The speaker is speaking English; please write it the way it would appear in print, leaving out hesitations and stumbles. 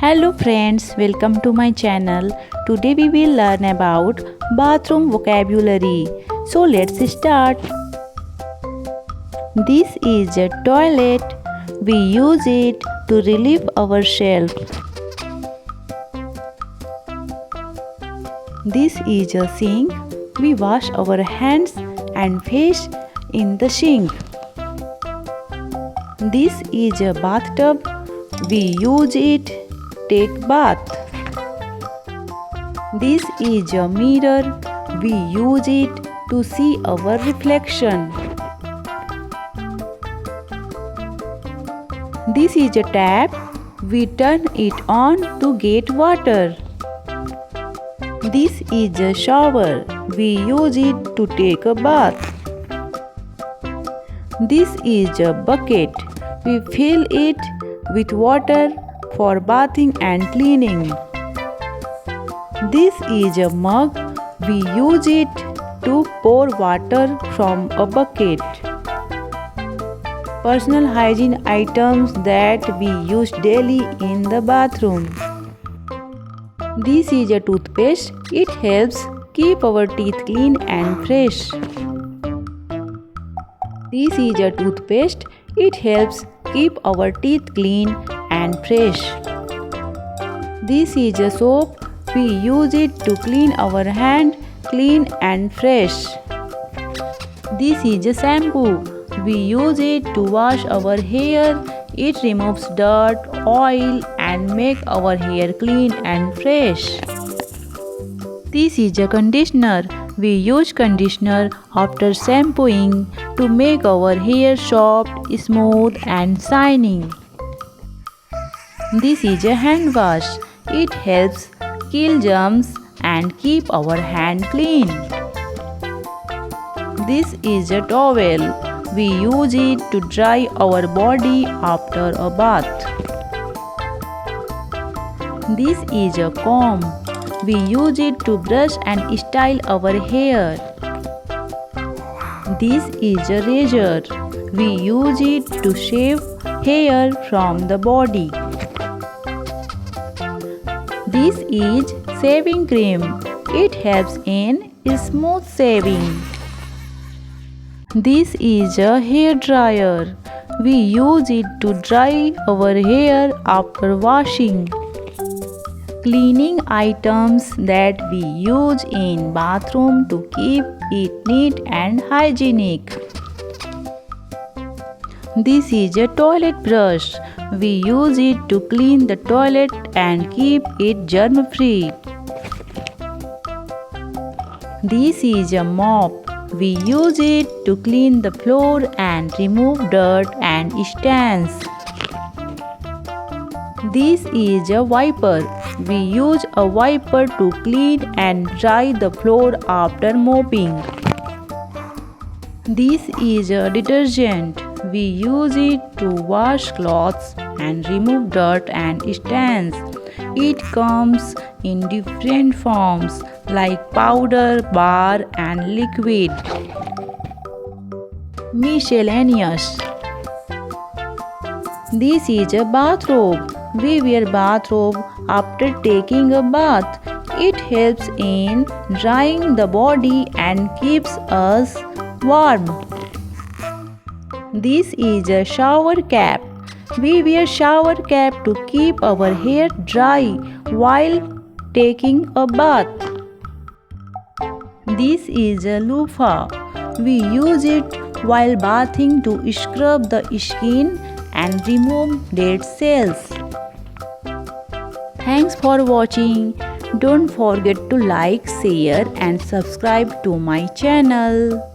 Hello friends, welcome to my channel. Today we will learn about bathroom vocabulary. So let's start. This is a toilet. We use it to relieve ourselves. This is a sink. We wash our hands and face in the sink. This is a bathtub. We use it take bath. This is a mirror. We use it to see our reflection. This is a tap. We turn it on to get water. This is a shower. We use it to take a bath. This is a bucket. We fill it with water for bathing and cleaning. This is a mug. We use it to pour water from a bucket. Personal hygiene items that we use daily in the bathroom. This is a toothpaste. It helps keep our teeth clean and fresh. This is a toothpaste. It helps keep our teeth clean and fresh. This is a soap. We use it to clean our hand clean and fresh. This is a shampoo. We use it to wash our hair. It removes dirt, oil and make our hair clean and fresh. This is a conditioner. We use conditioner after shampooing to make our hair soft, smooth and shining. This is a hand wash. It helps kill germs and keep our hand clean. This is a towel. We use it to dry our body after a bath. This is a comb. We use it to brush and style our hair. This is a razor. We use it to shave hair from the body. This is shaving cream. It helps in smooth shaving. This is a hair dryer. We use it to dry our hair after washing. Cleaning items that we use in bathroom to keep it neat and hygienic. This is a toilet brush. We use it to clean the toilet and keep it germ-free. This is a mop. We use it to clean the floor and remove dirt and stains. This is a wiper. We use a wiper to clean and dry the floor after mopping. This is a detergent. We use it to wash clothes and remove dirt and stains. It comes in different forms like powder, bar and liquid. Miscellaneous. This is a bathrobe. We wear bathrobe after taking a bath. It helps in drying the body and keeps us warm. This is a shower cap. We wear shower cap to keep our hair dry while taking a bath. This is a loofah. We use it while bathing to scrub the skin and remove dead cells. Thanks for watching. Don't forget to like, share and subscribe to my channel.